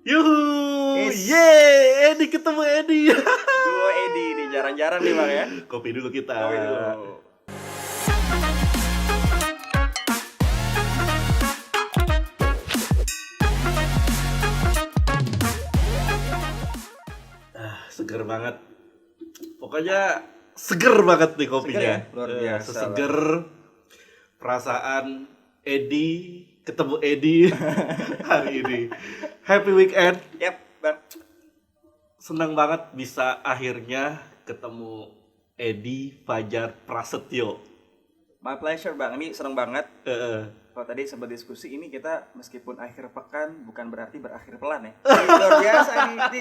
Yuhu, Yes. yeay, Edi ketemu Edi. Duo Edi nih, jarang-jarang nih Bang ya. Kopi dulu kita. Kopi dulu. Seger banget. Pokoknya seger banget nih kopinya. Seger ya? Luar biasa Seseger perasaan Edi ketemu Edi hari ini. Happy weekend. Yap, Bang. Senang banget bisa akhirnya ketemu Edi Fajar Prasetyo. My pleasure Bang, ini seneng banget. Eh, Kalau tadi sempat diskusi ini kita meskipun akhir pekan bukan berarti berakhir pelan ya. Ini luar biasa ini.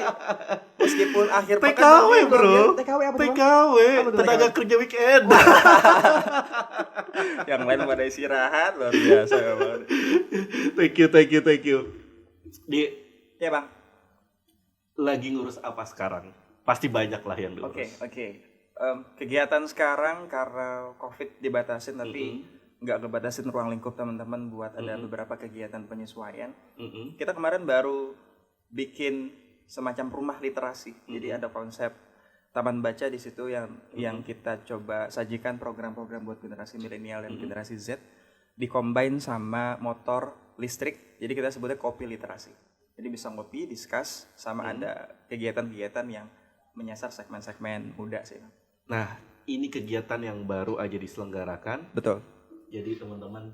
Meskipun akhir pekan TKW tapi luar bro. biasa. TKW apa tuh, Bang? TKW, Apa tuh tenaga TKW? kerja weekend. Yang lain pada istirahat, luar biasa Bang. Thank you. Di Ya Bang. lagi ngurus apa sekarang? Pasti banyak lah yang Oke. diurus. Kegiatan sekarang karena COVID dibatasin tapi nggak ngebatasin ruang lingkup teman-teman buat ada beberapa kegiatan penyesuaian. Mm-mm. Kita kemarin baru bikin semacam rumah literasi. Jadi ada konsep taman baca di situ yang kita coba sajikan program-program buat generasi milenial dan generasi Z dikombin sama motor listrik. Jadi kita sebutnya kopi literasi. Jadi bisa ngopi, discuss, sama ada kegiatan-kegiatan yang menyasar segmen-segmen muda sih. Nah, ini kegiatan yang baru aja diselenggarakan. Betul. Jadi teman-teman,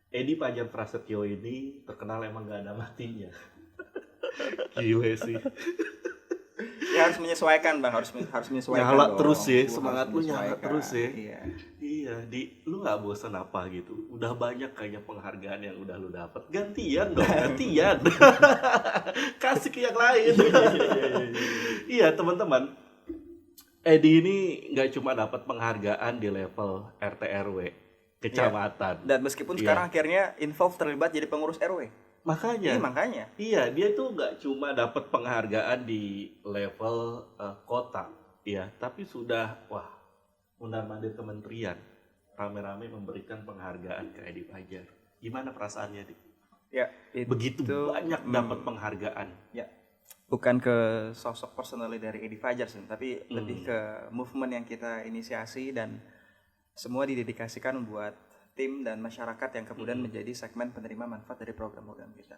Edi Fajar Prasetyo ini terkenal emang gak ada matinya. Gile sih. Ya harus menyesuaikan Bang, harus menyesuaikan. Nyala dong. terus ya, Harus semangat lu nyala menyesuaikan. terus ya. Iya. Iya, lu nggak bosan apa gitu? Udah banyak kayaknya penghargaan yang udah lu dapet. Gantian dong, gantian. Kasih ke yang lain. Iya teman-teman, Edi ini nggak cuma dapat penghargaan di level RT RW, kecamatan. Dan meskipun Iya. sekarang akhirnya involve terlibat jadi pengurus RW. Makanya, Iya makanya. iya dia tuh nggak cuma dapat penghargaan di level kota, iya, tapi sudah mundar-mandir kementerian rame-rame memberikan penghargaan ke Edi Fajar. Gimana perasaannya, Dik? Ya, Begitu banyak dapat penghargaan. Ya, bukan ke sosok personally dari Edi Fajar sih, tapi lebih ke movement yang kita inisiasi dan semua didedikasikan buat tim dan masyarakat yang kemudian menjadi segmen penerima manfaat dari program-program kita.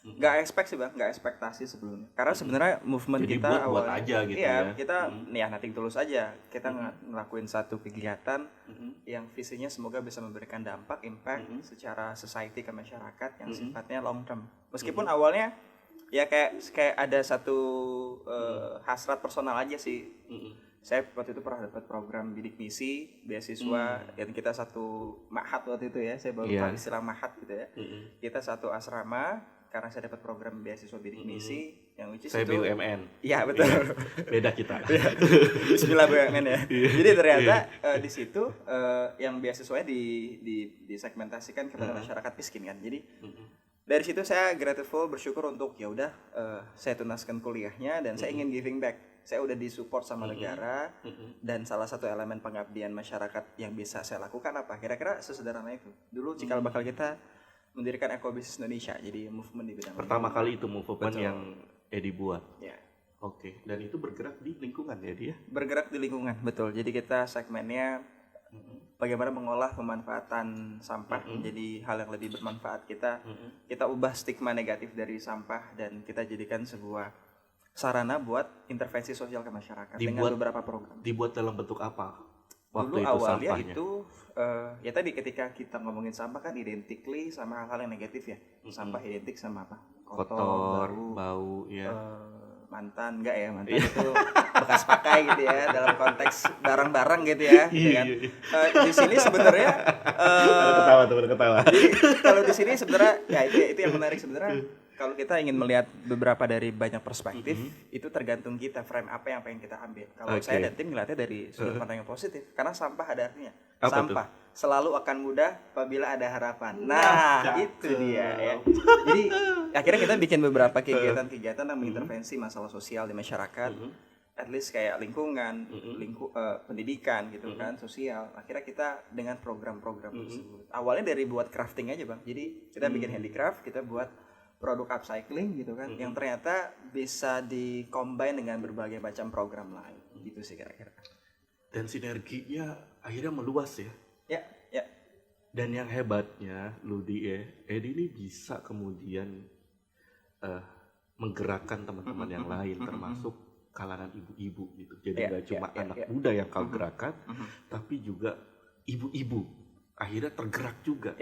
Nggak expect sih Bang, nggak ekspektasi sebelumnya. Karena sebenarnya movement Jadi kita buat aja gitu ya. kita nothing tulus aja. Kita ngelakuin satu kegiatan yang visinya semoga bisa memberikan dampak, impact secara society ke masyarakat yang sifatnya long term. Meskipun awalnya ya kayak ada satu hasrat personal aja sih. Saya waktu itu pernah dapat program bidik misi beasiswa dan kita satu mahat waktu itu ya, saya baru tahu istilah mahat gitu ya. Kita satu asrama karena saya dapat program beasiswa bidik misi yang which is Saya itu BUMN. iya betul. Beda kita. Bismillah BUMN ya. Jadi ternyata di situ yang beasiswanya disegmentasikan kepada masyarakat miskin kan. Jadi dari situ saya grateful, bersyukur untuk ya udah saya tunaskan kuliahnya dan saya ingin giving back. Saya udah disupport sama negara dan salah satu elemen pengabdian masyarakat yang bisa saya lakukan apa? Kira-kira sesederhana itu. Dulu cikal bakal kita mendirikan Ekobisnis Indonesia, jadi movement di bidang Pertama kali itu movement Betul. yang Edi buat. ya, Oke, dan itu bergerak di lingkungan ya dia. bergerak di lingkungan, betul. Jadi kita segmennya bagaimana mengolah pemanfaatan sampah menjadi hal yang lebih bermanfaat. Kita ubah stigma negatif dari sampah dan kita jadikan sebuah sarana buat intervensi sosial ke masyarakat dengan beberapa program. Dibuat dalam bentuk apa? Waktu Dulu itu awalnya sampahnya. itu ya tadi ketika kita ngomongin sampah kan identically sama hal-hal yang negatif ya. Sampah identik sama apa? Kotor, bau, ya. Mantan enggak ya, mantan itu bekas pakai gitu ya dalam konteks barang-barang gitu ya. Gitu kan. Di sini sebenarnya Ada ketawa. jadi kalau di sini sebenarnya ya itu yang menarik sebenarnya. Kalau kita ingin melihat beberapa dari banyak perspektif, itu tergantung kita frame apa yang pengen kita ambil. Kalau saya dan tim ngeliatnya dari sudut pandang yang positif, karena sampah ada artinya. Apa Sampah selalu akan mudah apabila ada harapan. Nah, itu dia ya. Jadi akhirnya kita bikin beberapa kegiatan-kegiatan yang mengintervensi masalah sosial di masyarakat. At least kayak lingkungan, pendidikan gitu kan, sosial. Akhirnya kita dengan program-program tersebut. Awalnya dari buat crafting aja Bang. Jadi kita bikin handicraft, kita buat produk upcycling gitu kan, yang ternyata bisa di-combine dengan berbagai macam program lain. Gitu sih kira-kira. Dan sinerginya akhirnya meluas ya. Ya, ya. Dan yang hebatnya Ludi Edi ini bisa kemudian menggerakkan teman-teman yang lain, termasuk kalangan ibu-ibu gitu. Jadi nggak cuma anak muda yang kau gerakan, tapi juga ibu-ibu akhirnya tergerak juga.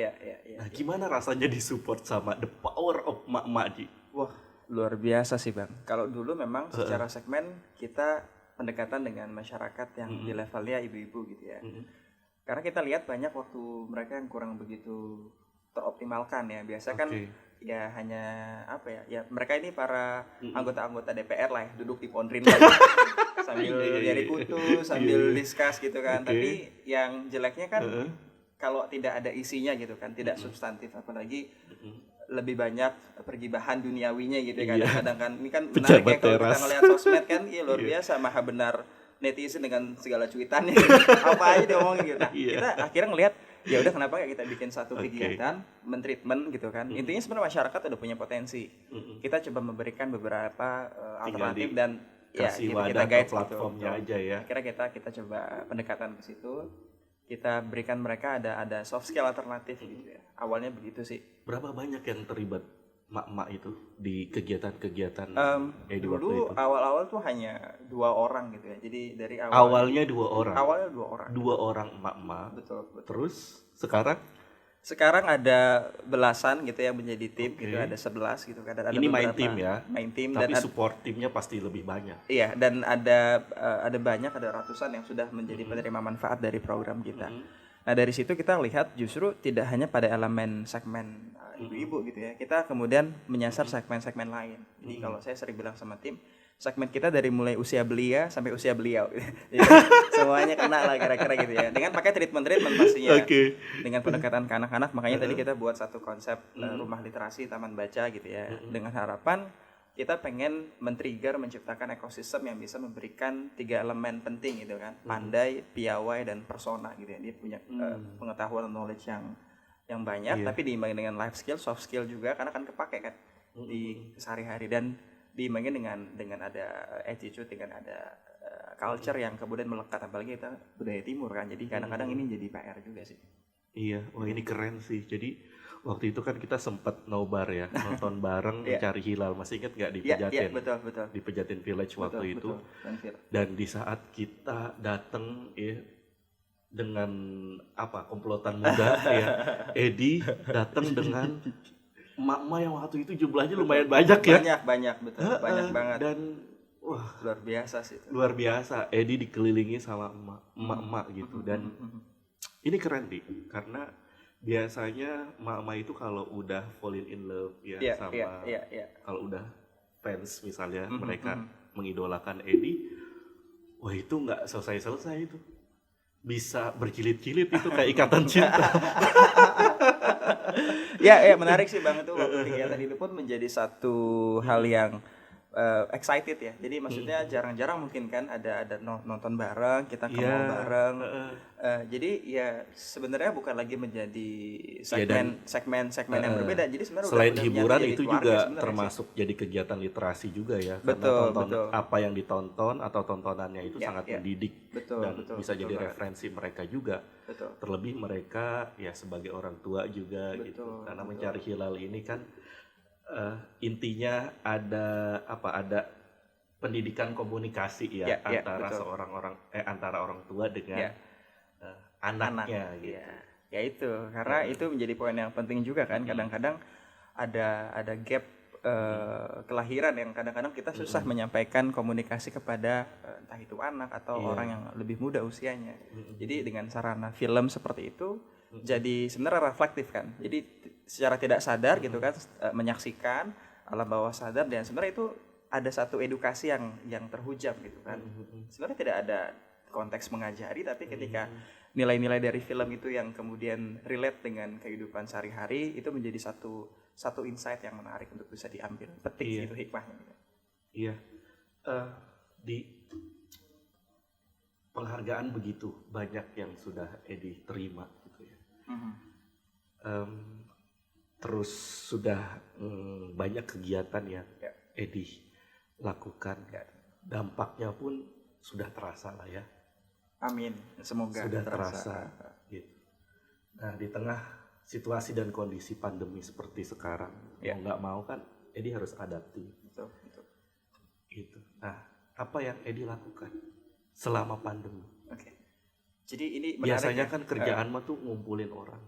Nah, gimana rasanya disupport sama the power of mak-mak Ji? Wah, luar biasa sih Bang. Kalau dulu memang secara segmen kita pendekatan dengan masyarakat yang di levelnya ibu-ibu gitu ya. Karena kita lihat banyak waktu mereka yang kurang begitu teroptimalkan ya. Biasa kan ya hanya apa ya? Ya mereka ini para anggota-anggota DPR lah ya, duduk di pondrin sambil nyari kutu, sambil discuss gitu kan. Tapi yang jeleknya kan kalau tidak ada isinya gitu kan, tidak substantif, apalagi lebih banyak pergibahan duniawinya gitu ya. Kadang-kadang kan ini kan menarik ya kalau kita ngelihat sosmed kan, ya luar biasa, maha benar netizen dengan segala cuitannya apa aja diomongin gitu. Nah, kita akhirnya ngelihat ya udah kenapa nggak kita bikin satu kegiatan mentreatment gitu kan. Intinya sebenarnya masyarakat udah punya potensi. Kita coba memberikan beberapa alternatif dan ya kita guide platformnya gitu. Aja ya. Akhirnya kita coba pendekatan ke situ. Kita berikan mereka ada soft skill alternatif gitu ya. Awalnya begitu sih. Berapa banyak yang terlibat mak-mak itu di kegiatan-kegiatan dulu awal-awal tuh hanya 2 orang gitu ya. Jadi dari awalnya 2 orang. Awalnya 2 orang. 2 orang emak-emak. Betul. Terus sekarang ada belasan gitu yang menjadi tim gitu, ada 11 gitu kan. Ada ini main tim ya. Main tim, tapi dan support timnya pasti lebih banyak. Iya, dan ada banyak, ada ratusan yang sudah menjadi penerima manfaat dari program kita. Nah, dari situ kita lihat justru tidak hanya pada elemen segmen ibu-ibu gitu ya. Kita kemudian menyasar segmen-segmen lain. Jadi kalau saya sering bilang sama tim, segmen kita dari mulai usia belia sampai usia beliau. Jadi, semuanya kena lah kira-kira gitu ya. Dengan pakai treatment pastinya. Dengan pendekatan ke anak-anak, makanya tadi kita buat satu konsep rumah literasi, taman baca gitu ya. Dengan harapan kita pengen men-trigger, menciptakan ekosistem yang bisa memberikan 3 elemen penting gitu kan. Pandai, piawai, dan persona gitu ya. Dia punya pengetahuan dan knowledge yang banyak, tapi diimbangi dengan life skill, soft skill juga, karena kan kepake kan di sehari-hari, dan diimbangi dengan ada attitude, dengan ada culture yang kemudian melekat, apalagi kita budaya timur kan. Jadi kadang-kadang ini jadi PR juga sih. Iya, wah ini keren sih. Jadi waktu itu kan kita sempat nobar ya, nonton bareng mencari hilal. Masih ingat nggak di Pejaten? Betul. Di Pejaten Village waktu itu. Dan di saat kita datang ya dengan komplotan muda ya, Edi datang dengan emak-emak yang waktu itu jumlahnya lumayan banyak ya. Banyak banyak banget. Dan wah, luar biasa sih itu. Luar biasa. Edi dikelilingi sama emak-emak gitu. Dan ini keren nih, karena biasanya emak-emak itu kalau udah falling in love kalau udah fans misalnya, mereka mengidolakan Edi, wah itu nggak selesai-selesai itu. Bisa berjilid-jilid itu kayak ikatan cinta. ya menarik sih Bang, itu waktu kegiatan itu pun menjadi satu hal yang excited ya. Jadi maksudnya jarang-jarang mungkin kan ada nonton bareng, kita ke mall bareng. Jadi ya sebenarnya bukan lagi menjadi segmen yang berbeda. Jadi sebenarnya selain hiburan itu juga termasuk jadi kegiatan literasi juga ya. Betul. Apa yang ditonton atau tontonannya itu sangat mendidik dan bisa jadi referensi mereka juga. Terlebih mereka ya sebagai orang tua juga gitu. Karena mencari hilal ini kan intinya ada pendidikan komunikasi ya, antara antara orang tua dengan anaknya gitu. Ya itu, karena itu menjadi poin yang penting juga kan. Kadang-kadang ada gap kelahiran yang kadang-kadang kita susah menyampaikan komunikasi kepada entah itu anak atau orang yang lebih muda usianya. Jadi dengan sarana film seperti itu jadi sebenarnya reflektif kan. Jadi secara tidak sadar gitu kan, menyaksikan alam bawah sadar, dan sebenarnya itu ada satu edukasi yang terhujam gitu kan. Sebenarnya tidak ada konteks mengajari, tapi ketika nilai-nilai dari film itu yang kemudian relate dengan kehidupan sehari-hari, itu menjadi satu insight yang menarik untuk bisa diambil petik itu hikmahnya gitu. Iya. Di penghargaan begitu banyak yang sudah Edi terima gitu ya. terus sudah banyak kegiatan yang Ya. Edi lakukan. Dampaknya pun sudah terasa lah ya. Amin, semoga Sudah terasa. Gitu. Nah, di tengah situasi dan kondisi pandemi seperti sekarang, Ya. mau nggak mau kan Edi harus adaptif. Betul. Gitu. Nah, apa yang Edi lakukan selama pandemi? Oke. Jadi ini menarik. Biasanya kan kerjaan mah tuh ngumpulin orang,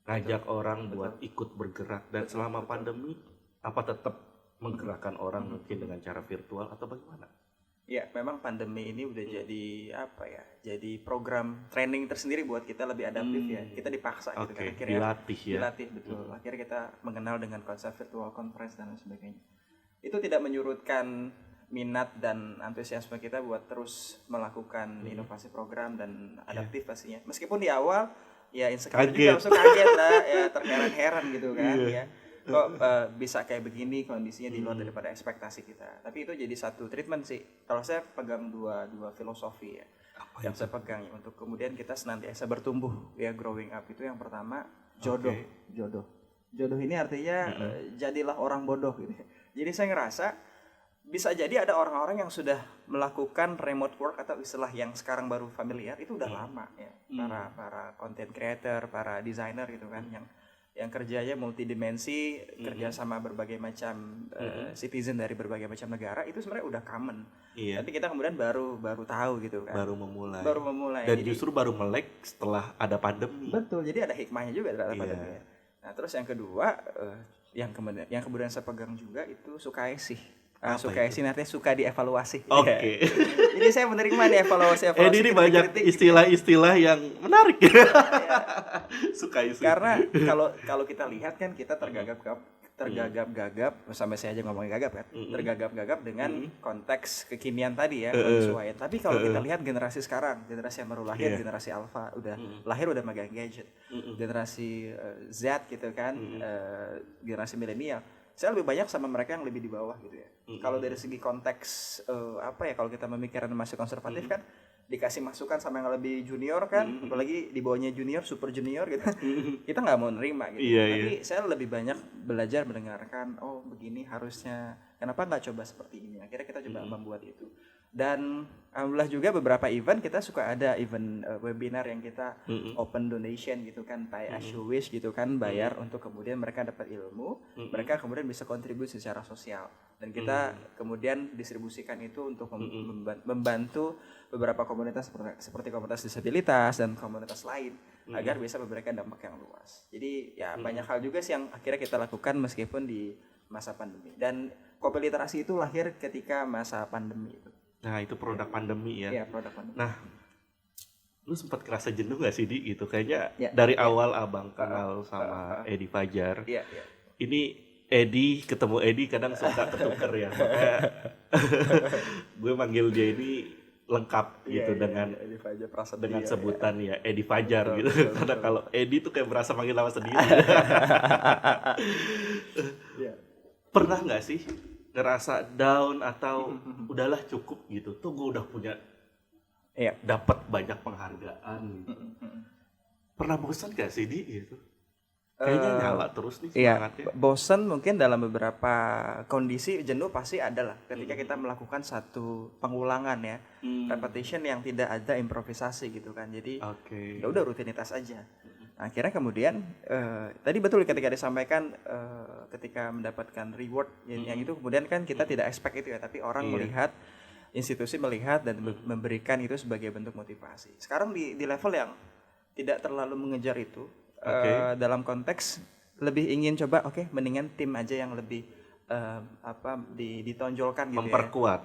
ngajak orang buat ikut bergerak. Dan selama pandemi, apa tetap menggerakkan orang mungkin dengan cara virtual atau bagaimana? Ya, memang pandemi ini udah jadi apa ya? Jadi program training tersendiri buat kita lebih adaptif ya. Kita dipaksa gitu kan akhirnya. Dilatih ya. Dilatih betul. Akhirnya kita mengenal dengan konsep virtual conference dan lain sebagainya. Itu tidak menyurutkan minat dan antusiasme kita buat terus melakukan inovasi program dan adaptif pastinya. Meskipun di awal ya insecure juga, masuk kaget lah, ya terheran-heran gitu kan ya. Kok bisa kayak begini kondisinya di luar daripada ekspektasi kita. Tapi itu jadi satu treatment sih. Kalau saya pegang dua filosofi ya. Yang saya pegang ya, untuk kemudian kita senantiasa bertumbuh ya, growing up itu yang pertama jodoh. Jodoh ini artinya jadilah orang bodoh gitu. Jadi saya ngerasa bisa jadi ada orang-orang yang sudah melakukan remote work atau istilah yang sekarang baru familiar itu udah lama ya. Para content creator, para designer gitu kan yang kerjanya multidimensi, kerja sama berbagai macam citizen dari berbagai macam negara, itu sebenarnya udah common. Iya. Tapi kita kemudian baru tahu gitu kan. Baru memulai. Dan jadi, justru baru melek setelah ada pandemi. Betul. Jadi ada hikmahnya juga terhadap pandemi. Nah, terus yang kedua yang kemudian saya pegang juga itu Sukaesi. Sukaesi artinya suka dievaluasi. Oke. Jadi saya menerima nih evaluasi ini banyak istilah-istilah yang menarik. Sukaesi. Karena kalau kita lihat kan kita tergagap-gagap sampai saya aja ngomongin gagap kan. Tergagap-gagap dengan konteks kekinian tadi ya, penyesuaian. Tapi kalau kita lihat generasi sekarang, generasi yang baru lahir, generasi alpha udah lahir udah megang gadget. Generasi Z gitu kan, generasi milenial. Saya lebih banyak sama mereka yang lebih di bawah gitu ya. Kalau dari segi konteks kalau kita memikirkan masih konservatif kan dikasih masukan sama yang lebih junior kan, apalagi di bawahnya junior, super junior gitu. Kita nggak mau nerima gitu. Tapi saya lebih banyak belajar mendengarkan, oh begini harusnya, kenapa nggak coba seperti ini. Akhirnya kita coba membuat itu. Dan alhamdulillah juga beberapa event kita suka ada event webinar yang kita open donation gitu kan, pay as you wish gitu kan, bayar untuk kemudian mereka dapat ilmu, mereka kemudian bisa kontribusi secara sosial dan kita kemudian distribusikan itu untuk membantu beberapa komunitas seperti komunitas disabilitas dan komunitas lain agar bisa memberikan dampak yang luas. Jadi ya banyak hal juga sih yang akhirnya kita lakukan meskipun di masa pandemi, dan Kopi Literasi itu lahir ketika masa pandemi itu. Nah, itu produk pandemi ya. Iya, produk pandemi. Nah, lu sempat kerasa jenuh gak sih Di gitu? Kayaknya dari awal abang kenal sama Edi Fajar. Iya. Ini Edi ketemu Edi kadang suka ketuker ya. Makanya gue manggil dia ini lengkap gitu dengan Edi Fajar Prasetya, dengan sebutan ya Edi Fajar gitu. Karena kalau Edi tuh kayak berasa manggil nama sendiri. Pernah nggak sih ngerasa down atau udahlah cukup gitu? Tuh gue udah punya dapat banyak penghargaan gitu. Pernah bosan gak sih Di gitu? Kayaknya nyala terus nih semangatnya. Bosan mungkin dalam beberapa kondisi, jenuh pasti ada lah ketika kita melakukan satu pengulangan ya, repetition yang tidak ada improvisasi gitu kan. Jadi ya udah rutinitas aja. Akhirnya kemudian tadi betul ketika disampaikan ketika mendapatkan reward yang itu kemudian kan kita tidak expect itu ya, tapi orang melihat, institusi melihat dan memberikan itu sebagai bentuk motivasi. Sekarang di level yang tidak terlalu mengejar itu, dalam konteks lebih ingin coba mendingan tim aja yang lebih ditonjolkan gitu,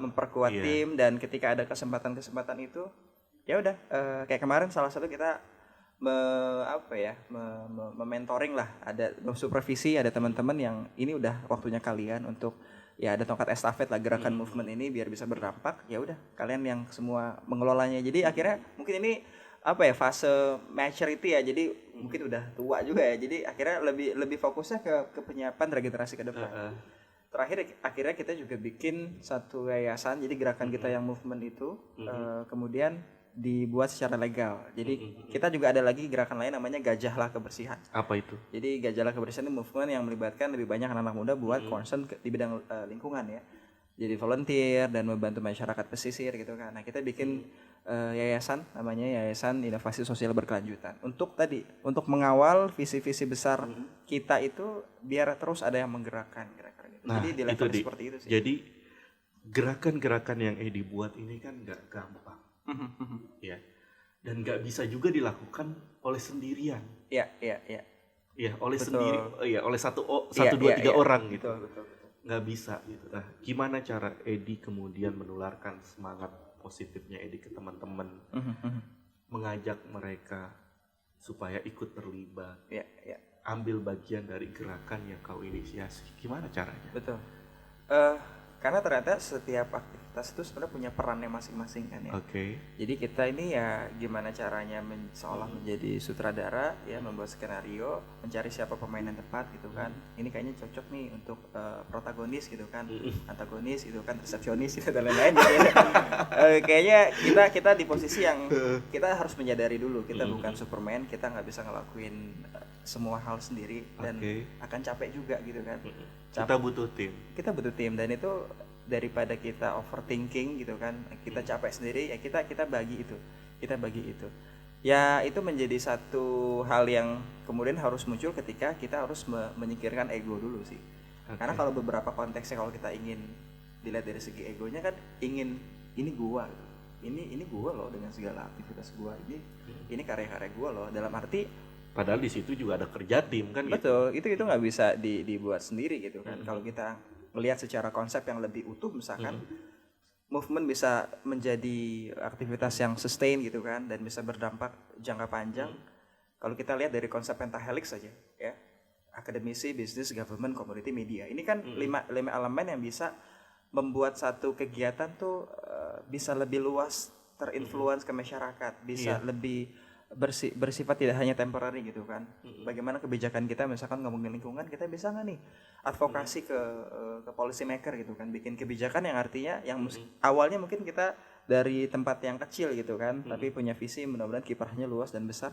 memperkuat tim, dan ketika ada kesempatan itu ya udah kayak kemarin salah satu kita mementoring lah, ada supervisi, ada teman-teman yang ini udah waktunya kalian untuk ya ada tongkat estafet lah gerakan movement ini biar bisa berdampak, ya udah kalian yang semua mengelolanya. Jadi akhirnya mungkin ini fase maturity ya, jadi mungkin udah tua juga ya, jadi akhirnya lebih fokusnya ke penyiapan regenerasi ke depan. Terakhir akhirnya kita juga bikin satu yayasan, jadi gerakan kita yang movement itu kemudian dibuat secara legal. Jadi kita juga ada lagi gerakan lain namanya Gajahlah Kebersihan. Apa itu? Jadi Gajahlah Kebersihan itu movement yang melibatkan lebih banyak anak-anak muda buat concern di bidang lingkungan ya. Jadi volunteer dan membantu masyarakat pesisir gitu kan. Nah kita bikin yayasan namanya Yayasan Inovasi Sosial Berkelanjutan untuk mengawal visi-visi besar kita itu biar terus ada yang menggerakkan kira-kira gitu. Nah, jadi di level seperti itu sih. Jadi gerakan-gerakan yang Edi buat ini kan nggak gampang, ya, dan nggak bisa juga dilakukan oleh sendirian. Iya. Ya, oleh Betul. sendiri, ya, oleh satu Iya, dua tiga iya. orang gitu. Betul. Nggak bisa gitu. Nah, gimana cara Edi kemudian menularkan semangat positifnya Edi ke teman-teman, mengajak mereka supaya ikut terlibat, Iya. ambil bagian dari gerakan yang kau inisiasi. Gimana caranya? Betul. Karena ternyata setiap aktivitas itu sebenarnya punya perannya masing-masing kan ya. Oke. Jadi kita ini ya gimana caranya seolah menjadi sutradara ya, membuat skenario, mencari siapa pemain yang tepat gitu kan. Ini kayaknya cocok nih untuk protagonis gitu kan, antagonis gitu kan, resepsionis gitu dan lain-lain gitu ya. Kayaknya kita di posisi yang kita harus menyadari dulu kita bukan Superman, kita nggak bisa ngelakuin semua hal sendiri dan akan capek juga gitu kan. Kita butuh tim Dan itu daripada kita overthinking gitu kan, kita capek sendiri ya, kita bagi itu ya. Itu menjadi satu hal yang kemudian harus muncul ketika kita harus menyingkirkan ego dulu sih. Karena kalau beberapa konteksnya, kalau kita ingin dilihat dari segi egonya kan, ingin ini gua gitu. Ini gua loh dengan segala aktivitas gua, ini karya-karya gua loh, dalam arti padahal di situ juga ada kerja tim kan. Betul, gitu. itu nggak bisa dibuat sendiri gitu kan. Kalau kita melihat secara konsep yang lebih utuh, misalkan movement bisa menjadi aktivitas yang sustain gitu kan, dan bisa berdampak jangka panjang. Kalau kita lihat dari konsep pentahelix saja ya, akademisi, bisnis, government, community, media, ini kan lima elemen yang bisa membuat satu kegiatan tuh bisa lebih luas terinfluence ke masyarakat, bisa lebih bersifat tidak hanya temporary gitu kan. Bagaimana kebijakan kita, misalkan ngomongin lingkungan, kita bisa nggak nih advokasi ke policy maker gitu kan, bikin kebijakan yang artinya yang awalnya mungkin kita dari tempat yang kecil gitu kan, tapi punya visi mudah-mudahan kiprahnya luas dan besar.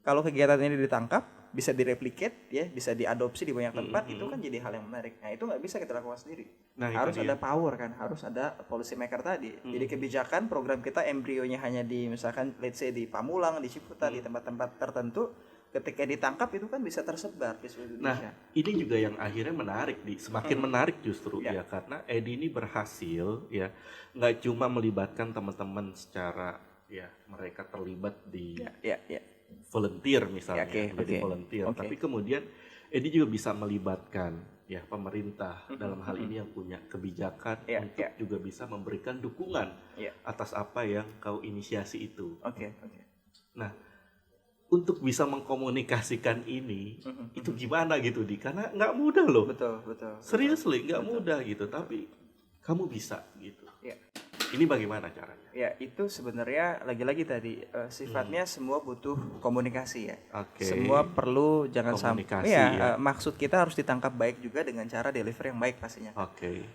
Kalau kegiatan ini ditangkap, bisa direplicate ya, bisa diadopsi di banyak tempat, itu kan jadi hal yang menarik. Nah itu nggak bisa kita lakukan sendiri. Harus ada power kan, harus ada policy maker tadi. Jadi kebijakan program kita embrionya hanya di misalkan let's say di Pamulang, di Ciputa, di tempat-tempat tertentu, ketika ditangkap itu kan bisa tersebar di seluruh Indonesia. Nah ini juga yang akhirnya menarik, semakin menarik justru ya, karena Edi ini berhasil ya, nggak cuma melibatkan teman-teman secara ya mereka terlibat di volunteer misalnya, menjadi volunteer, tapi kemudian Edi juga bisa melibatkan ya pemerintah dalam hal ini yang punya kebijakan untuk juga bisa memberikan dukungan atas apa yang kau inisiasi itu. Nah untuk bisa mengkomunikasikan ini itu gimana gitu karena nggak mudah loh. Betul. Seriously nggak mudah gitu, tapi kamu bisa gitu. Ini bagaimana caranya? Ya itu sebenarnya lagi-lagi tadi sifatnya semua butuh komunikasi ya. Semua perlu jangan sampai maksud kita harus ditangkap baik juga dengan cara deliver yang baik pastinya.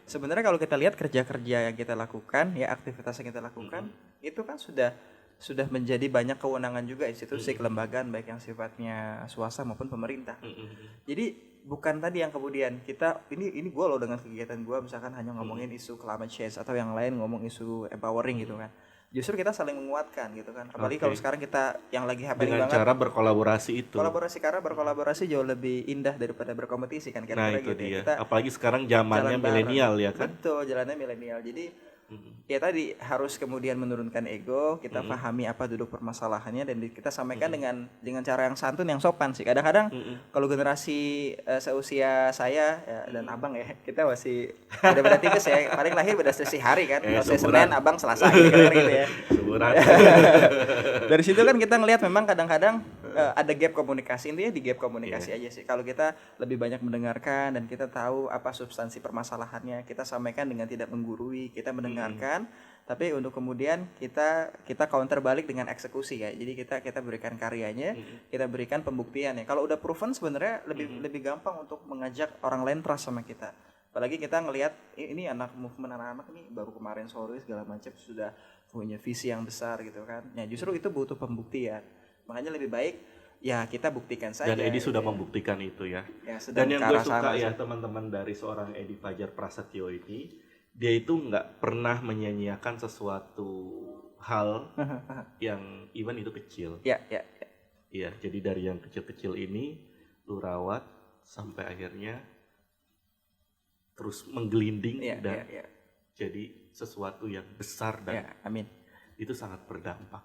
Sebenarnya kalau kita lihat kerja-kerja yang kita lakukan ya, aktivitas yang kita lakukan itu kan sudah menjadi banyak kewenangan juga institusi kelembagaan baik yang sifatnya swasta maupun pemerintah. Jadi bukan tadi yang kemudian kita ini gue loh dengan kegiatan gue misalkan hanya ngomongin isu climate change atau yang lain ngomong isu empowering gitu kan. Justru kita saling menguatkan gitu kan. Apalagi kalau sekarang kita yang lagi happening dengan banget. Cara berkolaborasi itu. Karena berkolaborasi jauh lebih indah daripada berkompetisi kan. Nah itu gitu dia. Apalagi sekarang zamannya milenial ya kan. Betul, jalannya milenial. Jadi ya tadi harus kemudian menurunkan ego, kita pahami apa duduk permasalahannya dan kita sampaikan dengan cara yang santun, yang sopan sih. Kadang-kadang kalau generasi seusia saya ya, dan abang ya, kita masih beda-beda tipis ya. Paling lahir beda selisih hari kan. Kalau saya Senin, abang Selasa gitu ya. Dari situ kan kita ngelihat memang kadang-kadang ada gap komunikasi. Intinya di gap komunikasi aja sih. Kalau kita lebih banyak mendengarkan dan kita tahu apa substansi permasalahannya, kita sampaikan dengan tidak menggurui, kita mendengarkan, tapi untuk kemudian kita counter balik dengan eksekusi ya. Jadi kita berikan karyanya, kita berikan pembuktiannya. Kalau udah proven sebenarnya lebih gampang untuk mengajak orang lain trust sama kita. Apalagi kita ngelihat ini movement anak-anak nih baru kemarin sore segala macam sudah punya visi yang besar gitu kan. Ya justru itu butuh pembuktian. Makanya lebih baik ya kita buktikan saja. Dan Edi gitu sudah ya. membuktikan itu ya. Dan yang gue suka ya teman-teman dari seorang Edi Fajar Prasetyo ini, dia itu nggak pernah menyanyiakan sesuatu hal yang even itu kecil. Iya, jadi dari yang kecil-kecil ini lu rawat sampai akhirnya terus menggelinding dan jadi sesuatu yang besar dan amin. Itu sangat berdampak.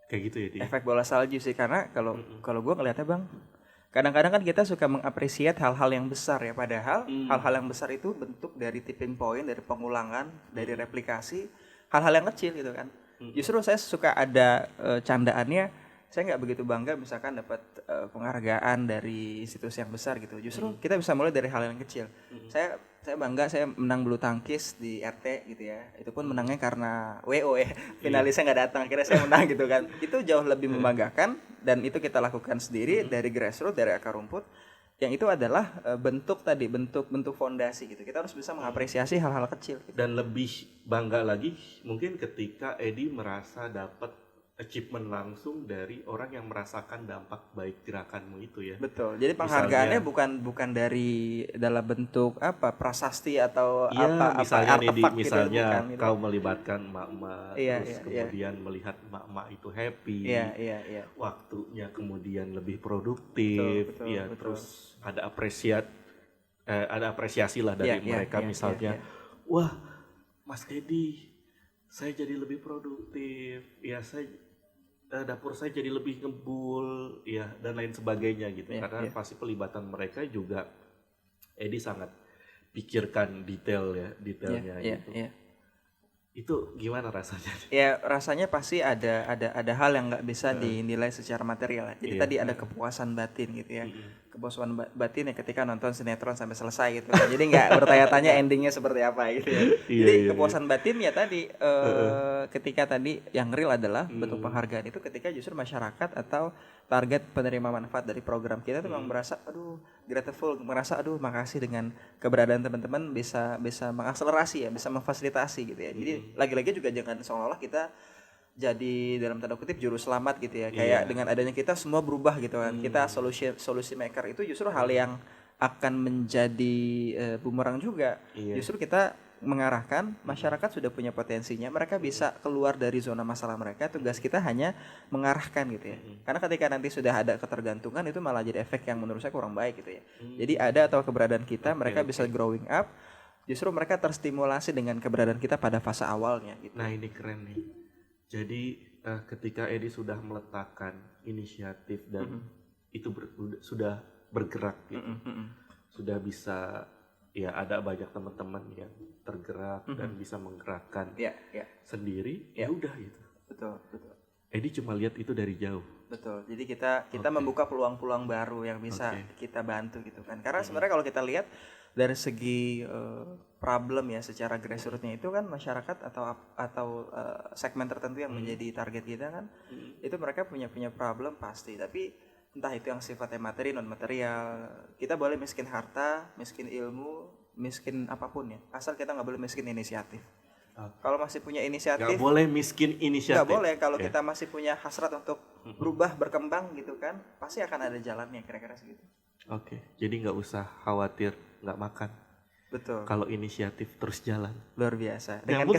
Kayak gitu ya dia. Efek bola salju sih, karena kalau gue ngelihatnya Bang, kadang-kadang kan kita suka mengapresiat hal-hal yang besar ya, padahal hal-hal yang besar itu bentuk dari tipping point, dari pengulangan, dari replikasi hal-hal yang kecil gitu kan. Justru saya suka ada candaannya. Saya nggak begitu bangga misalkan dapat penghargaan dari institusi yang besar gitu. Justru kita bisa mulai dari hal yang kecil. Saya bangga saya menang bulu tangkis di RT gitu ya. Itu pun menangnya karena WO ya. Finalisnya nggak datang, akhirnya saya menang gitu kan. Itu jauh lebih membanggakan dan itu kita lakukan sendiri dari grassroots, dari akar rumput. Yang itu adalah bentuk fondasi gitu. Kita harus bisa mengapresiasi hal-hal kecil. Gitu. Dan lebih bangga lagi mungkin ketika Edi merasa dapat achievement langsung dari orang yang merasakan dampak baik gerakanmu itu ya. Betul. Jadi penghargaannya bukan dari dalam bentuk prasasti atau misalnya artefak misalnya gitu, kau melibatkan emak-emak terus kemudian melihat emak-emak itu happy. Waktunya kemudian lebih produktif. Betul. Terus ada apresiasi lah dari mereka misalnya. Wah, Mas Edi, saya jadi lebih produktif. Ya, dapur saya jadi lebih ngebul, ya, dan lain sebagainya gitu. Karena pasti pelibatan mereka juga Edi sangat pikirkan detailnya gitu. Itu gimana rasanya? Ya rasanya pasti ada hal yang nggak bisa dinilai secara material. Jadi tadi ada kepuasan batin gitu ya. Kepuasan batin ya ketika nonton sinetron sampai selesai gitu. Jadi nggak bertanya-tanya endingnya seperti apa gitu ya. Jadi kepuasan batin ya tadi ketika tadi yang real adalah bentuk penghargaan itu ketika justru masyarakat atau target penerima manfaat dari program kita tuh memang merasa grateful, merasa makasih dengan keberadaan teman-teman bisa mengakselerasi ya, bisa memfasilitasi gitu ya. Jadi lagi-lagi juga jangan seolah-olah kita jadi dalam tanda kutip juru selamat gitu ya. Kayak dengan adanya kita semua berubah gitu kan. Kita solusi maker itu justru hal yang akan menjadi bumerang juga. Justru kita mengarahkan masyarakat sudah punya potensinya, mereka bisa keluar dari zona masalah mereka, tugas kita hanya mengarahkan gitu ya. Karena ketika nanti sudah ada ketergantungan itu malah jadi efek yang menurut saya kurang baik gitu ya. Jadi ada atau keberadaan kita, mereka bisa growing up, justru mereka terstimulasi dengan keberadaan kita pada fase awalnya gitu. Nah, ini keren nih. Jadi ketika Edi sudah meletakkan inisiatif dan itu sudah bergerak gitu. Sudah bisa ya ada banyak teman-teman yang tergerak dan bisa menggerakkan sendiri, ya udah gitu. Betul. Edi cuma lihat itu dari jauh. Betul. Jadi kita membuka peluang-peluang baru yang bisa kita bantu gitu kan. Karena sebenarnya kalau kita lihat dari segi problem ya secara grassroots-nya itu kan masyarakat atau segmen tertentu yang menjadi target kita kan, itu mereka punya problem pasti. Tapi entah itu yang sifatnya materi non material, kita boleh miskin harta, miskin ilmu, miskin apapun ya, asal kita nggak boleh miskin inisiatif. Kalau masih punya inisiatif, nggak boleh miskin inisiatif. Nggak boleh. Kalau kita masih punya hasrat untuk berubah, berkembang gitu kan, pasti akan ada jalannya kira-kira segitu. Jadi nggak usah khawatir nggak makan. Betul. Kalau inisiatif terus jalan. Luar biasa. Dengan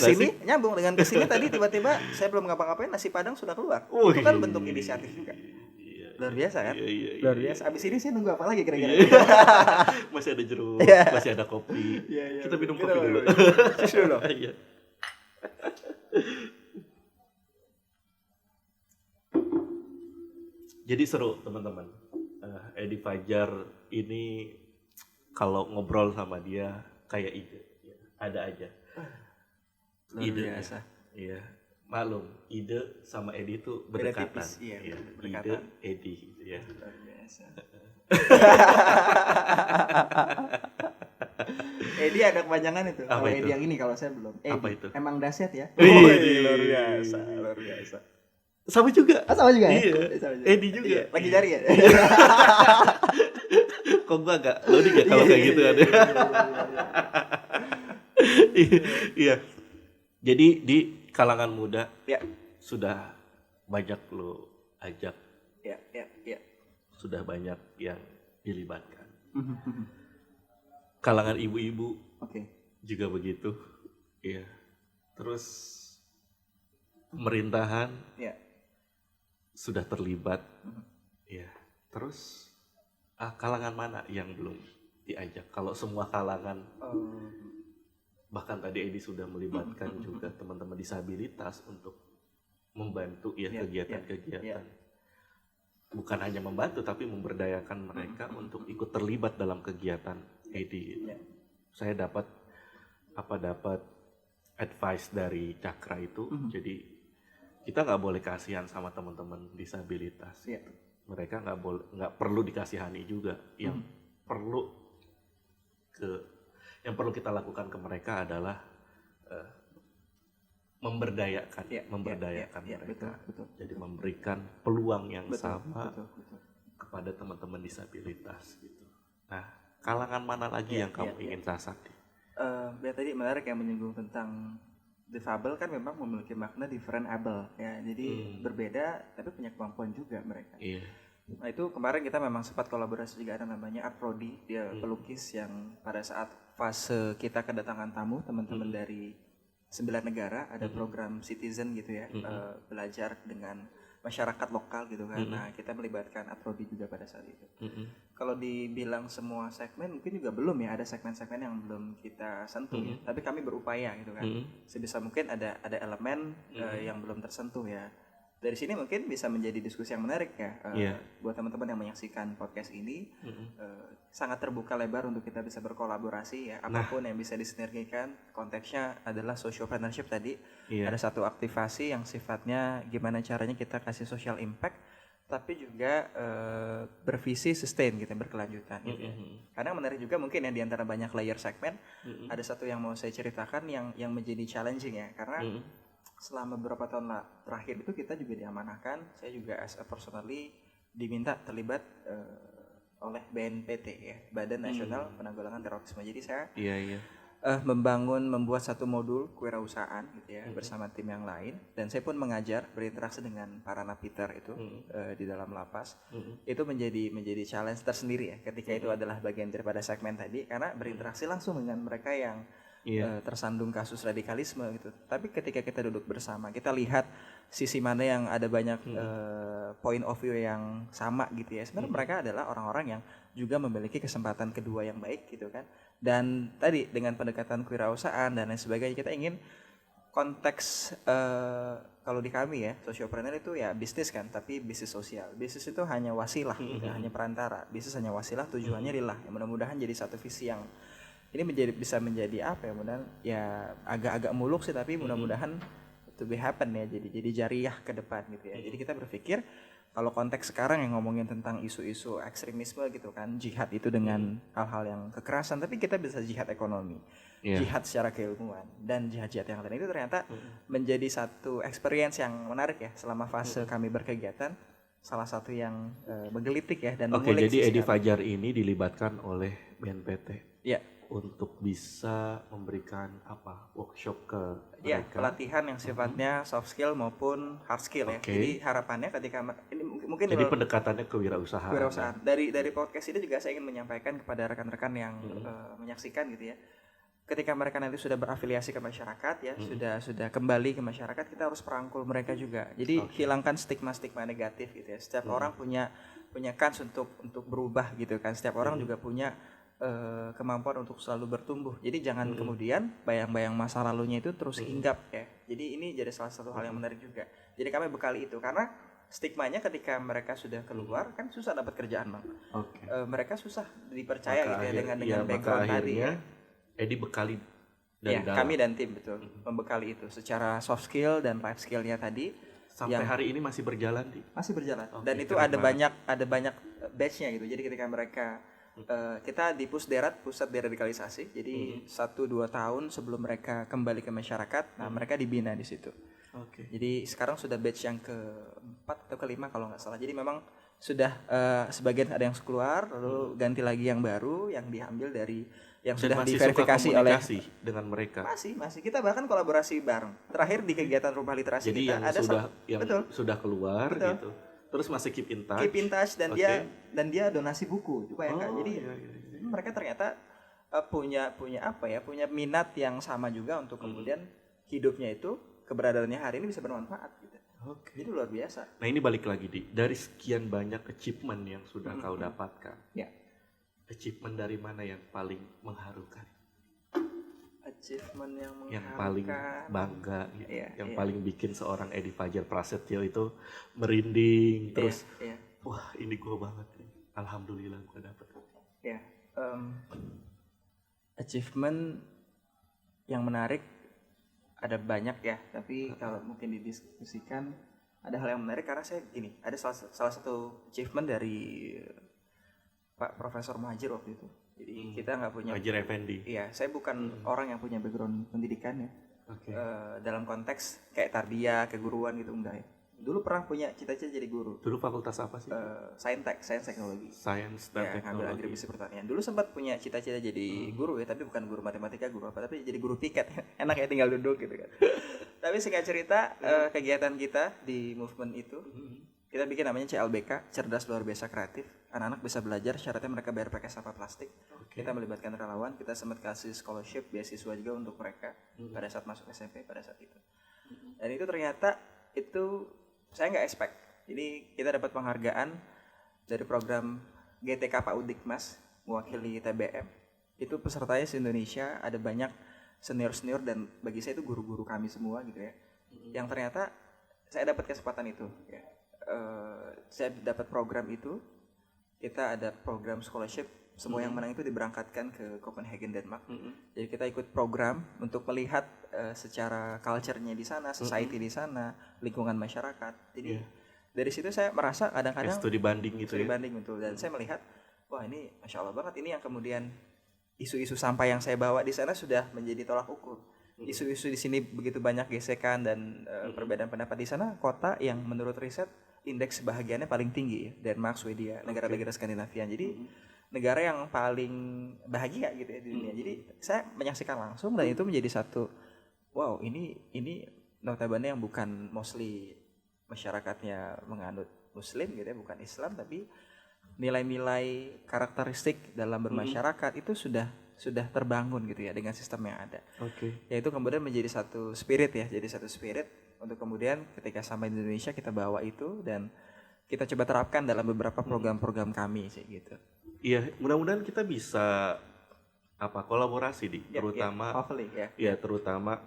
kesini tadi tiba-tiba saya belum ngapa-ngapain nasi padang sudah keluar. Itu kan bentuk inisiatif juga. Luar biasa kan? Luar biasa. Abis ini saya nunggu apa lagi kira-kira? Masih ada jeruk, masih ada kopi. Kita minum kopi dulu. Dulu. Jadi seru teman-teman. Edi Fajar ini kalau ngobrol sama dia kayak ide, ada aja. Ide biasa. Iya. Maklum, ide sama Edi itu berdekatan. Ide, Edi gitu ya. Luar biasa. Edi ada kepanjangan itu. Kalau Edi yang ini, kalau saya belum. Apa itu? Emang dahsyat ya. Luar biasa. Sama juga. Sama juga ya? Iya. Edi juga. Lagi cari ya? Kok gua agak loading ya kalau kayak gitu kan. Iya. Jadi di kalangan muda Ya, sudah banyak lo ajak, ya. sudah banyak yang dilibatkan. Kalangan ibu-ibu Oke. juga begitu. Iya. Terus pemerintahan Ya. sudah terlibat. Iya. Terus kalangan mana yang belum diajak? Kalau semua kalangan, bahkan tadi Edi sudah melibatkan juga teman-teman disabilitas untuk membantu ya kegiatan-kegiatan. Bukan hanya membantu tapi memberdayakan mereka untuk ikut terlibat dalam kegiatan Edi. Saya dapat advice dari Cakra itu. Jadi kita nggak boleh kasihan sama teman-teman disabilitas. Mereka nggak perlu dikasihani juga. Yang perlu kita lakukan ke mereka adalah memberdayakan mereka. Betul. Jadi memberikan peluang yang Betul. kepada teman-teman disabilitas gitu. Nah, kalangan mana lagi yang kamu ingin sasaki? Ya tadi menarik yang menyinggung tentang difabel kan memang memiliki makna different-able ya. Jadi berbeda tapi punya kemampuan juga mereka. Iya. Nah itu kemarin kita memang sempat kolaborasi juga, ada namanya Art Prodi, dia pelukis yang pada saat fase kita kedatangan tamu teman-teman dari 9 negara, ada program citizen gitu ya, belajar dengan masyarakat lokal gitu kan. Nah kita melibatkan Art Prodi juga pada saat itu. Kalau dibilang semua segmen mungkin juga belum ya, ada segmen-segmen yang belum kita sentuh ya. Tapi kami berupaya gitu kan, sebisa mungkin ada elemen yang belum tersentuh ya. Dari sini mungkin bisa menjadi diskusi yang menarik ya, buat teman-teman yang menyaksikan podcast ini. Sangat terbuka lebar untuk kita bisa berkolaborasi ya, apapun yang bisa disinergikan. Konteksnya adalah socialpreneurship tadi. Ada satu aktivasi yang sifatnya gimana caranya kita kasih social impact tapi juga bervisi sustain gitu, berkelanjutan gitu ya. Kadang menarik juga mungkin ya, di antara banyak layer segmen ada satu yang mau saya ceritakan yang menjadi challenging ya, karena selama beberapa tahun terakhir itu kita juga diamanahkan, saya juga as a personally diminta terlibat oleh BNPT ya, Badan Nasional Penanggulangan Terorisme. Jadi saya membuat satu modul kewirausahaan gitu ya, bersama tim yang lain, dan saya pun mengajar, berinteraksi dengan para napiter itu di dalam lapas. Itu menjadi challenge tersendiri ya, ketika itu adalah bagian daripada segmen tadi, karena berinteraksi langsung dengan mereka yang tersandung kasus radikalisme gitu. Tapi ketika kita duduk bersama, kita lihat sisi mana yang ada banyak point of view yang sama gitu ya. Sebenarnya mereka adalah orang-orang yang juga memiliki kesempatan kedua yang baik gitu kan. Dan tadi dengan pendekatan kewirausahaan dan lain sebagainya, kita ingin konteks kalau di kami ya, sociopreneur itu ya bisnis kan, tapi bisnis sosial. Bisnis itu hanya wasilah, gitu, hanya perantara. Bisnis hanya wasilah, tujuannya lillah. Ya, mudah-mudahan jadi satu visi yang ini bisa menjadi apa ya, mudah-mudahan ya agak-agak muluk sih, tapi mudah-mudahan to be happen ya, jadi jariah ke depan gitu ya. Jadi kita berpikir kalau konteks sekarang yang ngomongin tentang isu-isu ekstremisme gitu kan, jihad itu dengan hal-hal yang kekerasan, tapi kita bisa jihad ekonomi, jihad secara keilmuan, dan jihad-jihad yang lain itu ternyata menjadi satu experience yang menarik ya selama fase kami berkegiatan. Salah satu yang menggelitik ya dan mengulik. Jadi Edi Fajar ini dilibatkan oleh BNPT. Ya. Untuk bisa memberikan workshop ke mereka, pelatihan yang sifatnya soft skill maupun hard skill ya. Jadi harapannya ketika ini mungkin jadi pendekatannya kewirausahaan. Dari podcast ini juga saya ingin menyampaikan kepada rekan-rekan yang menyaksikan gitu ya. Ketika mereka nanti sudah berafiliasi ke masyarakat ya, sudah kembali ke masyarakat, kita harus perangkul mereka juga. Jadi hilangkan stigma-stigma negatif gitu ya. Setiap orang punya kans untuk berubah gitu kan. Setiap orang juga punya kemampuan untuk selalu bertumbuh. Jadi jangan kemudian bayang-bayang masa lalunya itu terus hinggap ya. Jadi ini jadi salah satu hal yang menarik juga. Jadi kami bekali itu, karena stigmanya ketika mereka sudah keluar kan susah dapat kerjaan Bang. Mereka susah dipercaya gitu ya dengan background tadi ya. Edi bekali dari dalam. Kami dan tim betul membekali itu secara soft skill dan life skillnya tadi. Sampai hari ini masih berjalan masih berjalan. Dan itu ada banyak batchnya gitu. Jadi ketika mereka kita di Pusderat, Pusat Deradikalisasi. Jadi 1-2 tahun sebelum mereka kembali ke masyarakat, nah mereka dibina di situ. Jadi sekarang sudah batch yang ke-4 atau ke-5 kalau nggak salah. Jadi memang sudah sebagian ada yang keluar lalu ganti lagi yang baru yang diambil dari yang Dan sudah masih diverifikasi suka oleh komunikasi dengan mereka. masih kita bahkan kolaborasi bareng terakhir di kegiatan rumah literasi Jadi kita yang ada betul sudah keluar betul. gitu. Terus masih keep in touch. Keep in touch dan Oke. dia donasi buku juga ya Kak. Jadi iya, iya. mereka ternyata punya punya minat yang sama juga untuk kemudian hidupnya itu keberadaannya hari ini bisa bermanfaat gitu. Oke. Jadi luar biasa. Nah ini balik lagi dari sekian banyak achievement yang sudah kau dapatkan. Ya. Achievement dari mana yang paling mengharukan? Achievement yang Yang mengharukan. paling bangga gitu. Iya, Yang iya. paling bikin seorang Edi Fajar Prasetyo itu merinding terus Iya. wah ini gua banget nih. Alhamdulillah gua dapet. Ya. Achievement yang menarik ada banyak ya, tapi kalau mungkin didiskusikan ada hal yang menarik karena saya gini, ada salah satu achievement dari Pak Profesor Muhajir waktu itu. Jadi kita nggak punya. Fajar Effendi. Iya, saya bukan orang yang punya background pendidikan ya. Oke. Dalam konteks kayak tarbiyah, keguruan gitu enggak ya. Dulu pernah punya cita-cita jadi guru. Dulu fakultas apa sih? Sains teknologi. Sains dan Ya, ngambil teknologi. agribisnis pertanian. Dulu sempat punya cita-cita jadi guru ya, tapi bukan guru matematika, guru apa, tapi jadi guru tiket. Enak ya tinggal duduk gitu kan. Tapi singkat cerita, kegiatan kita di movement itu, kita bikin namanya CLBK, Cerdas Luar Biasa Kreatif. Anak-anak bisa belajar, syaratnya mereka bayar pakai sampah plastik. Kita melibatkan relawan, kita sempat kasih scholarship, beasiswa juga untuk mereka pada saat masuk SMP pada saat itu. Dan itu ternyata itu saya nggak expect. Jadi kita dapat penghargaan dari program GTK Pak Udikmas mewakili TBM. Itu pesertanya se-Indonesia, ada banyak senior-senior dan bagi saya itu guru-guru kami semua gitu ya. Yang ternyata saya dapat kesempatan itu ya. Saya dapat program itu, kita ada program scholarship, semua yang menang itu diberangkatkan ke Copenhagen, Denmark. Jadi kita ikut program untuk melihat secara culture-nya di sana, society di sana, lingkungan masyarakat. Jadi dari situ saya merasa kadang-kadang studi banding gitu studi ya. banding betul. Dan saya melihat, wah ini masya Allah banget, ini yang kemudian isu-isu sampah yang saya bawa di sana sudah menjadi tolak ukur. Isu-isu di sini begitu banyak gesekan dan perbedaan pendapat di sana, kota yang menurut riset indeks kebahagiaannya paling tinggi ya, Denmark, Swedia, negara-negara Skandinavia. Jadi negara yang paling bahagia gitu ya di dunia. Jadi saya menyaksikan langsung dan itu menjadi satu wow, ini notabene yang bukan mostly masyarakatnya menganut Muslim gitu ya, bukan Islam, tapi nilai-nilai karakteristik dalam bermasyarakat itu sudah terbangun gitu ya dengan sistem yang ada. Yaitu kemudian menjadi satu spirit ya, jadi satu spirit untuk kemudian ketika sampai di Indonesia kita bawa itu dan kita coba terapkan dalam beberapa program-program kami sih gitu. Iya, mudah-mudahan kita bisa kolaborasi terutama terutama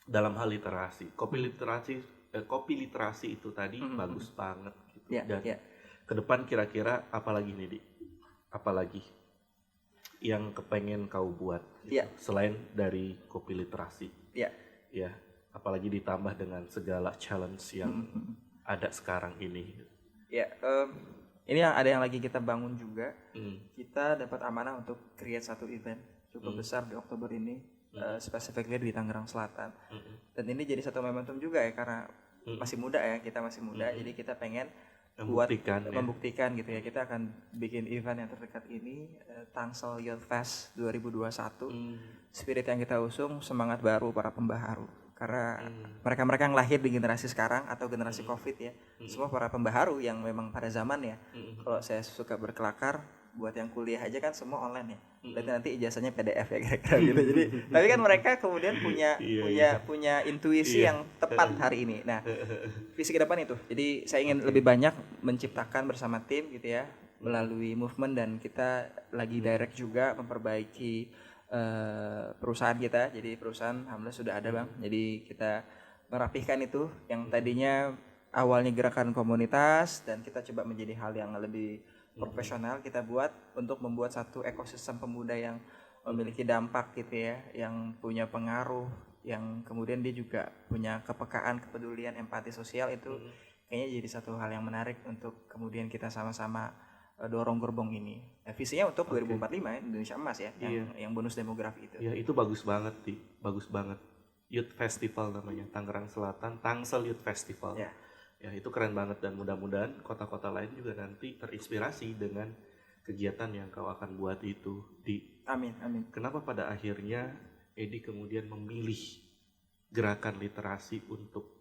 dalam hal literasi. Kopi literasi itu tadi bagus banget gitu. Dan ke depan kira-kira apalagi nih, Di? Apalagi yang kepengen kau buat gitu, selain dari kopi literasi? Ya, apalagi ditambah dengan segala challenge yang ada sekarang ini. Ini yang ada yang lagi kita bangun juga. Kita dapat amanah untuk create satu event cukup besar di Oktober ini, specifically di Tangerang Selatan. Dan ini jadi satu momentum juga ya karena masih muda ya, kita masih muda, jadi kita pengen membuktikan gitu ya. Kita akan bikin event yang terdekat ini, Tangsel Youth Fest 2021. Spirit yang kita usung, semangat baru para pembaharu. Karena mereka-mereka yang lahir di generasi sekarang atau generasi COVID ya, semua para pembaharu yang memang pada zaman ya. Kalau saya suka berkelakar, buat yang kuliah aja kan semua online ya. Berarti nanti ijazahnya PDF ya kira-kira gitu. Jadi, tapi kan mereka kemudian punya intuisi yang tepat hari ini. Nah, visi ke depan itu. Jadi saya ingin lebih banyak menciptakan bersama tim gitu ya, melalui movement, dan kita lagi direct juga memperbaiki perusahaan kita. Jadi perusahaan alhamdulillah sudah ada Bang. Jadi kita merapihkan itu yang tadinya awalnya gerakan komunitas dan kita coba menjadi hal yang lebih profesional, kita buat untuk membuat satu ekosistem pemuda yang memiliki dampak gitu ya, yang punya pengaruh, yang kemudian dia juga punya kepekaan, kepedulian, empati sosial. Itu kayaknya jadi satu hal yang menarik untuk kemudian kita sama-sama dorong gerbong ini. Visinya untuk 2045 ya, Indonesia Emas ya, yang bonus demografi itu. Ya, itu bagus banget, bagus banget. Youth Festival namanya, Tangerang Selatan, Tangsel Youth Festival. Ya itu keren banget dan mudah-mudahan kota-kota lain juga nanti terinspirasi dengan kegiatan yang kau akan buat itu. Amin, amin. Kenapa pada akhirnya Edi kemudian memilih gerakan literasi untuk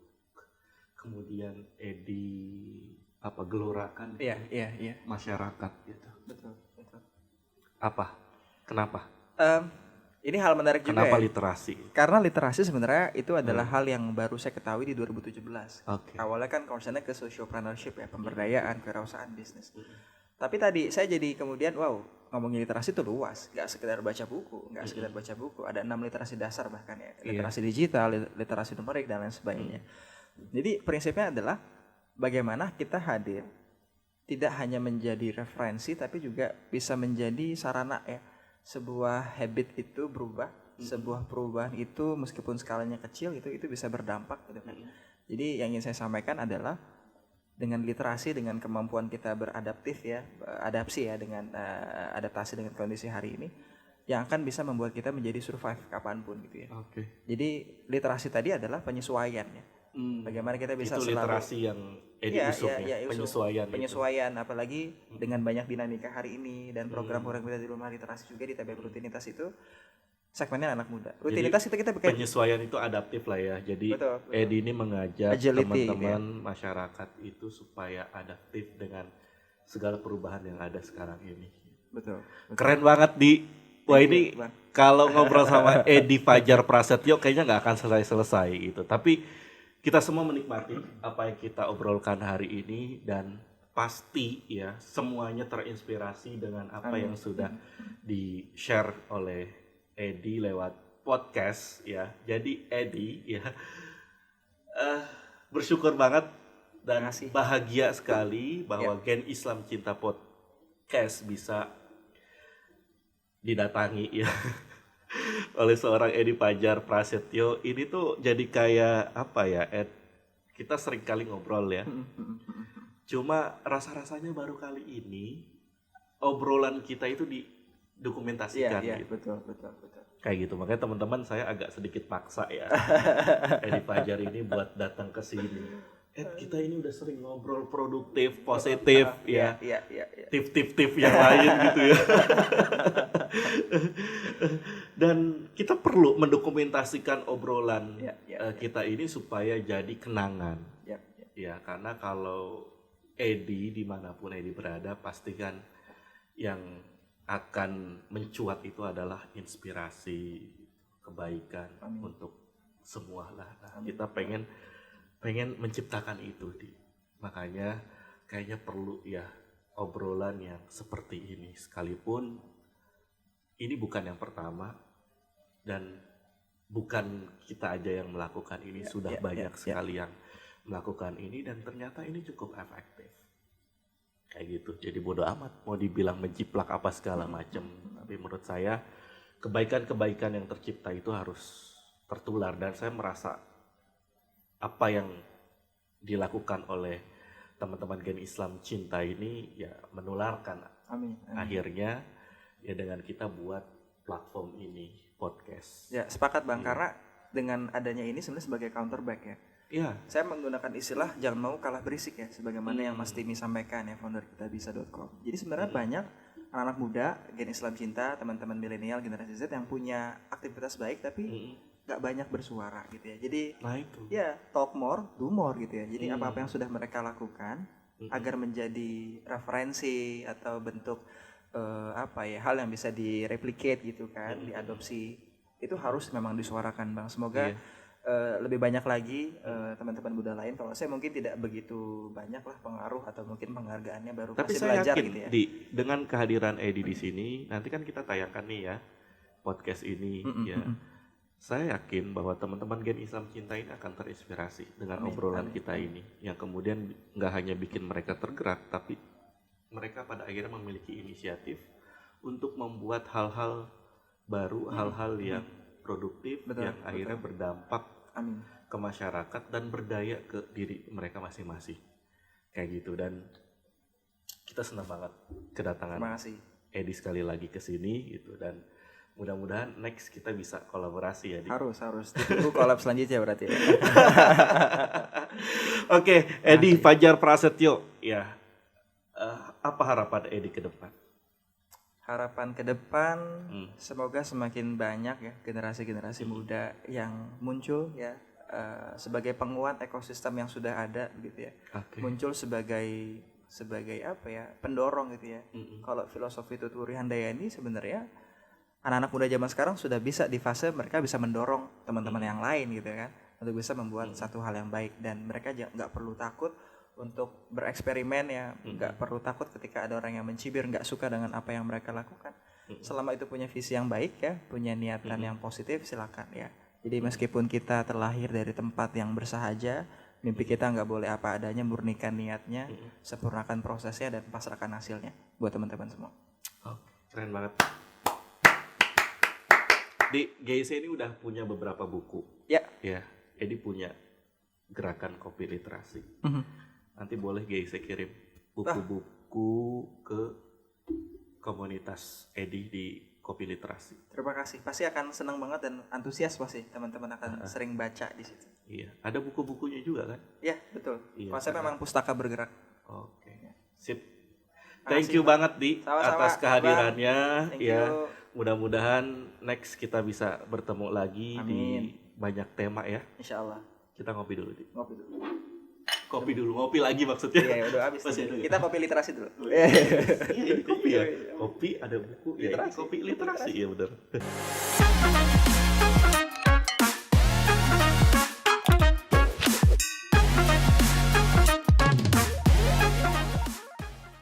kemudian Edi gelorakan Iya. masyarakat gitu. Betul. Apa? Kenapa? Ini hal menarik juga Kenapa ya. literasi? Karena literasi sebenarnya itu adalah hal yang baru saya ketahui di 2017. Oke. Awalnya kan concernnya ke sociopreneurship ya, pemberdayaan, kewirausahaan bisnis. Tapi tadi saya jadi kemudian ngomongin literasi itu luas, nggak sekedar baca buku, ada 6 literasi dasar bahkan ya, literasi digital, literasi numerik dan lain sebagainya. Jadi prinsipnya adalah bagaimana kita hadir tidak hanya menjadi referensi tapi juga bisa menjadi sarana ya, sebuah habit itu berubah, sebuah perubahan itu meskipun skalanya kecil itu bisa berdampak gitu kan. Jadi yang ingin saya sampaikan adalah dengan literasi, dengan kemampuan kita adaptasi dengan adaptasi dengan kondisi hari ini, yang akan bisa membuat kita menjadi survive kapanpun gitu ya. Oke. Jadi literasi tadi adalah penyesuaian ya. Bagaimana kita bisa itu literasi yang Edi usung ya, penyesuaian apalagi dengan banyak dinamika hari ini dan program-program kita di rumah literasi juga di TBK rutinitas itu segmennya anak muda. Rutinitas jadi, itu kita penyesuaian itu adaptif lah ya. Jadi betul. Edi ini mengajak teman-teman masyarakat itu supaya adaptif dengan segala perubahan yang ada sekarang ini. Betul. Keren banget Wah ini kalau ngobrol sama Edi Fajar Prasetyo kayaknya nggak akan selesai gitu. Tapi kita semua menikmati apa yang kita obrolkan hari ini dan pasti ya semuanya terinspirasi dengan apa yang sudah di-share oleh Edi lewat podcast ya. Jadi Edi ya bersyukur banget dan bahagia sekali bahwa Gen Islam Cinta Podcast bisa didatangi ya oleh seorang Edi Fajar Prasetyo. Ini tuh jadi kayak apa ya, kita sering kali ngobrol ya. Cuma rasa-rasanya baru kali ini obrolan kita itu didokumentasikan gitu. Betul. Kayak gitu, makanya teman-teman saya agak sedikit paksa ya Edi Fajar ini buat datang ke sini. Kita ini udah sering ngobrol produktif, positif ya. Tip-tip yang lain gitu ya. Dan kita perlu mendokumentasikan obrolan kita ini supaya jadi kenangan. Ya, karena kalau Edi dimanapun Edi berada pastikan yang akan mencuat itu adalah inspirasi kebaikan untuk semua lah. Nah, kita pengen menciptakan itu makanya kayaknya perlu ya obrolan yang seperti ini, sekalipun ini bukan yang pertama dan bukan kita aja yang melakukan ini, sudah banyak sekali yang melakukan ini dan ternyata ini cukup efektif kayak gitu. Jadi bodo amat mau dibilang menjiplak apa segala macam, tapi menurut saya kebaikan-kebaikan yang tercipta itu harus tertular dan saya merasa apa yang dilakukan oleh teman-teman Gen Islam Cinta ini ya menularkan. Amin. Akhirnya ya dengan kita buat platform ini, podcast. Ya sepakat Bang, karena dengan adanya ini sebenarnya sebagai counterback ya. Iya. Saya menggunakan istilah jangan mau kalah berisik ya, sebagaimana yang Mas Timi sampaikan ya, founder kitabisa.com. Jadi sebenarnya banyak anak-anak muda, Gen Islam Cinta, teman-teman milenial, generasi Z yang punya aktivitas baik tapi gak banyak bersuara gitu ya. Jadi ya talk more, do more gitu ya. Jadi apa-apa yang sudah mereka lakukan agar menjadi referensi atau bentuk hal yang bisa direplicate gitu kan, diadopsi, itu harus memang disuarakan Bang. Semoga lebih banyak lagi teman-teman muda lain. Kalau saya mungkin tidak begitu banyak lah pengaruh atau mungkin penghargaannya baru tapi masih saya belajar yakin gitu ya. Dengan kehadiran Edi di sini nanti kan kita tayangkan nih ya podcast ini ya. Saya yakin bahwa teman-teman Gen Islam Cinta ini akan terinspirasi dengan obrolan kita ini, yang kemudian nggak hanya bikin mereka tergerak, tapi mereka pada akhirnya memiliki inisiatif untuk membuat hal-hal baru, hal-hal yang produktif, yang akhirnya berdampak ke masyarakat dan berdaya ke diri mereka masing-masing. Kayak gitu, dan kita senang banget kedatangan Edi sekali lagi ke sini gitu, dan Mudah-mudahan next kita bisa kolaborasi ya, Di. Harus ditunggu collab selanjutnya berarti ya. Oke, Edi Fajar Prasetyo, ya. Apa harapan Edi ke depan? Harapan ke depan semoga semakin banyak ya generasi-generasi muda yang muncul ya sebagai penguat ekosistem yang sudah ada gitu ya. Muncul sebagai apa ya, pendorong gitu ya. Kalau filosofi Tuturi Handayani sebenarnya anak-anak muda zaman sekarang sudah bisa di fase mereka bisa mendorong teman-teman yang lain gitu kan untuk bisa membuat satu hal yang baik, dan mereka nggak perlu takut untuk bereksperimen ya, nggak perlu takut ketika ada orang yang mencibir, nggak suka dengan apa yang mereka lakukan. Selama itu punya visi yang baik ya, punya niatan yang positif, silakan ya. Jadi meskipun kita terlahir dari tempat yang bersahaja, mimpi kita nggak boleh apa adanya, murnikan niatnya, sempurnakan prosesnya, dan pasrahkan hasilnya buat teman-teman semua. Keren banget. Di GIC ini udah punya beberapa buku. Ya. Edi punya gerakan kopi literasi. Nanti boleh GIC kirim buku-buku ke komunitas Edi di kopi literasi. Terima kasih. Pasti akan senang banget dan antusias pasti teman-teman akan sering baca di situ. Iya, ada buku-bukunya juga kan? Iya, betul. Iya, konsepnya memang pustaka bergerak. Oke. Sip. Thank you banget Di atas kehadirannya. Ya. Mudah-mudahan next kita bisa bertemu lagi. Amin. Di banyak tema ya. Insyaallah. Kita ngopi dulu, Di. Ngopi dulu, ngopi lagi maksudnya. Iya, udah habis. Kita kopi literasi dulu. Iya, ini kopi ya. Kopi ada buku literasi. Ya, kopi literasi ya benar.